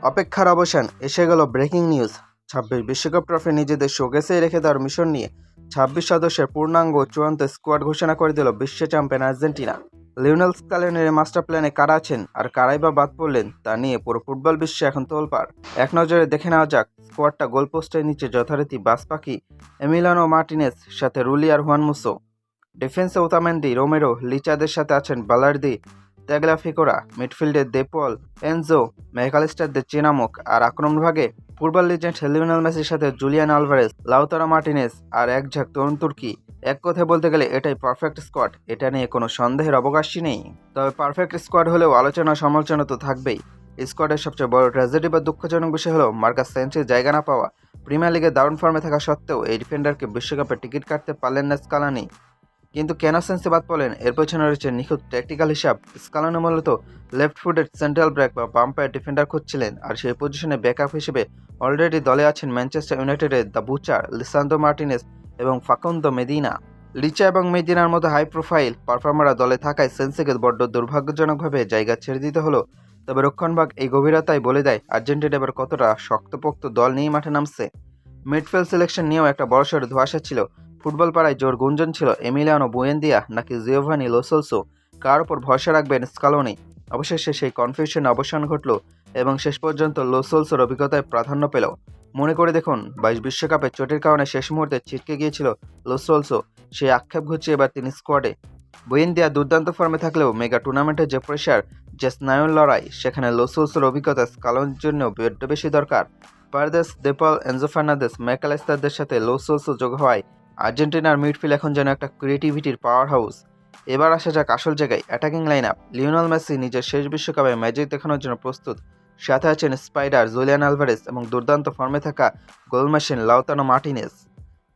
অপেক্ষার অবসান এসে গেল ব্রেকিং নিউজ। ২৬ বিশ্বকাপ ট্রফি নিজেদের শোকেসেই রেখে দেওয়ার মিশন নিয়ে ২৬ সদস্যের পূর্ণাঙ্গ চূড়ান্ত স্কোয়াড ঘোষণা করে দিল বিশ্ব চ্যাম্পিয়ন আর্জেন্টিনা। লিওনেল স্কালোনির মাস্টার প্ল্যানে কারা আছেন আর কারাই বা বাদ পড়লেন তা নিয়ে পুরো ফুটবল বিশ্বে এখন তোলপাড়। এক নজরে দেখে নেওয়া যাক স্কোয়াডটা গোলপোস্টের নিচে যথারীতি বাস পাখি, এমিলিয়ানো মার্টিনেজ, সাথে রুলি আর হুয়ান মুসো। ডিফেন্সে ওতামেন্দি, রোমেরো, লিচাদের সাথে আছেন বালার্দি, তাগলাফিকোরা। মিডফিল্ডে দেপল, এনজো, ম্যাকালিস্টারদের চেনামুখ। আর আক্রমণভাগে ফুটবল লিজেন্ড লিওনেল মেসির সাথে জুলিয়ান আলভারেজ, লাউতারো মার্টিনেজ আর এক ঝাঁক তরুণ তুর্কি। এক কথায় বলতে গেলে এটাই পারফেক্ট স্কোয়াড, এটা নিয়ে কোনো সন্দেহের অবকাশই নেই। তবে পারফেক্ট স্কোয়াড হলেও আলোচনা সমালোচনা তো থাকবেই। স্কোয়াডের সবচেয়ে বড় ট্র্যাজেডি বা দুঃখজনক বিষয় হলো মার্কাস সেনসির জায়গা না পাওয়া। প্রিমিয়ার লিগে দারুণ ফর্মে থাকা সত্ত্বেও এই ডিফেন্ডারকে বিশ্বকাপে টিকিট কাটতে পারলেন না স্কালোনি। কিন্তু কেন সেন্সি বাদ পড়লেন এর পেছনে রয়েছে নিখুঁত ট্যাকটিক্যাল হিসাব। স্কালোনি মূলত লেফট ফুটেড সেন্ট্রাল ব্যাক বা বাম্পায়ার ডিফেন্ডার খুঁজছিলেন, আর সেই পজিশনে ব্যাকআপ হিসেবে অলরেডি দলে আছেন ম্যানচেস্টার ইউনাইটেডের দ্য বুচার, লিসান্দ্রো মার্টিনেজ এবং ফাকুন্দো মেদিনা। লিচা এবং মেদিনার মতো হাই প্রোফাইল পারফর্মাররা দলে থাকায় সেন্সিকে বড্ড দুর্ভাগ্যজনকভাবে জায়গা ছেড়ে দিতে হলো। তবে রক্ষণভাগ এই গভীরতাই বলে দেয় আর্জেন্টিনা এবার কতটা শক্তপোক্ত দল নিয়ে মাঠে নামছে। মিডফিল্ড সিলেকশন নিয়েও একটা বড়সড় ধোঁয়াশা ছিল। ফুটবল পাড়ায় জোর গুঞ্জন ছিল এমিলিয়ানো বুয়েন্দিয়া নাকি জিওভানি লো সেলসো, কার ওপর ভরসা রাখবেন স্কালোনি। অবশেষে সেই কনফিউশনে অবসান ঘটল এবং শেষ পর্যন্ত লো সেলসোর অভিজ্ঞতায় প্রাধান্য পেল। মনে করে দেখুন, ২২ বিশ্বকাপে চোটের কারণে শেষ মুহূর্তে ছিটকে গিয়েছিল লো সেলসো, সেই আক্ষেপ ঘুচিয়ে এবার তিনি স্কোয়াডে। বুয়েন্দিয়া দুর্দান্ত ফর্মে থাকলেও মেগা টুর্নামেন্টের যে প্রেশার, যে স্নায়ুর লড়াই, সেখানে লো সেলসোর অভিজ্ঞতা স্কালোনির জন্য বড্ড বেশি দরকার। পারদেস, দেপাল, এনজো ফার্নান্দেস, ম্যাকালিস্টারদের সাথে লো সেলসো যোগ হওয়ায় আর্জেন্টিনার মিডফিল্ড এখন যেন একটা ক্রিয়েটিভিটির পাওয়ার হাউস। এবার আসা যাক আসল জায়গায়, attacking line up. Lionel Messi নিজের শেষ বিশ্বকাপে ম্যাজিক দেখানোর জন্য প্রস্তুত। সাথে আছেন স্পাইডার, জুলিয়ান আলভারেজ এবং দুর্দান্ত ফর্মে থাকা গোল মেশিন লাউতারো মার্টিনেজ।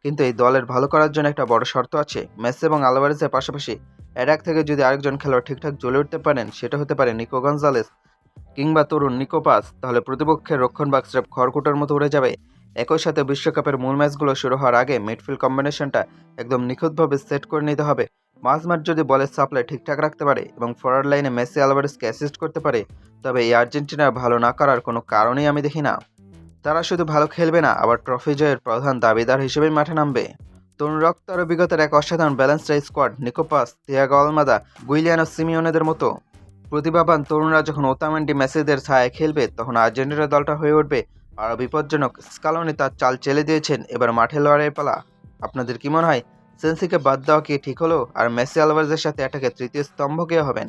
কিন্তু এই দলের ভালো করার জন্য একটা বড় শর্ত আছে। মেসি এবং আলভারেজের পাশাপাশি অ্যাটাক থেকে যদি আরেকজন খেলোয়াড় ঠিকঠাক জ্বলে উঠতে পারেন, সেটা হতে পারে নিকো গঞ্জালেস কিংবা তরুণ নিকো পাস, তাহলে প্রতিপক্ষের রক্ষণভাগ স্রেফ খড়কুটোর মতো উড়ে যাবে। একই সাথে বিশ্বকাপের মূল ম্যাচগুলো শুরু হওয়ার আগে মিডফিল্ড কম্বিনেশনটা একদম নিখুঁতভাবে সেট করে নিতে হবে। মাঝমাঠ যদি বলের সাপ্লাই ঠিকঠাক রাখতে পারে এবং ফরওয়ার্ড লাইনে মেসি আলভারেজকে অ্যাসিস্ট করতে পারে, তবে এই আর্জেন্টিনা ভালো না করার কোনো কারণেই আমি দেখি না। তারা শুধু ভালো খেলবে না, আবার ট্রফি জয়ের প্রধান দাবিদার হিসেবেই মাঠে নামবে। তরুণ রক্ত আর অভিজ্ঞতার এক অসাধারণ balanced squad. Nico Paz, Thiago Almada, Giuliano সিমিওনেদের মতো প্রতিভাবান তরুণরা যখন ওতামেন্ডি, মেসিদের ছায়ায় খেলবে, তখন আর্জেন্টিনা দলটা হয়ে উঠবে আরও বিপজ্জনক। স্কালোনি তার চাল চেলে দিয়েছেন, এবার মাঠে লড়াইয়ের পালা। আপনাদের কি মনে হয়, সেন্সিকে বাদ দেওয়া কি ঠিক হলো? আর মেসি আলভারেজের সাথে অ্যাটাকে তৃতীয় স্তম্ভ কে হবেন?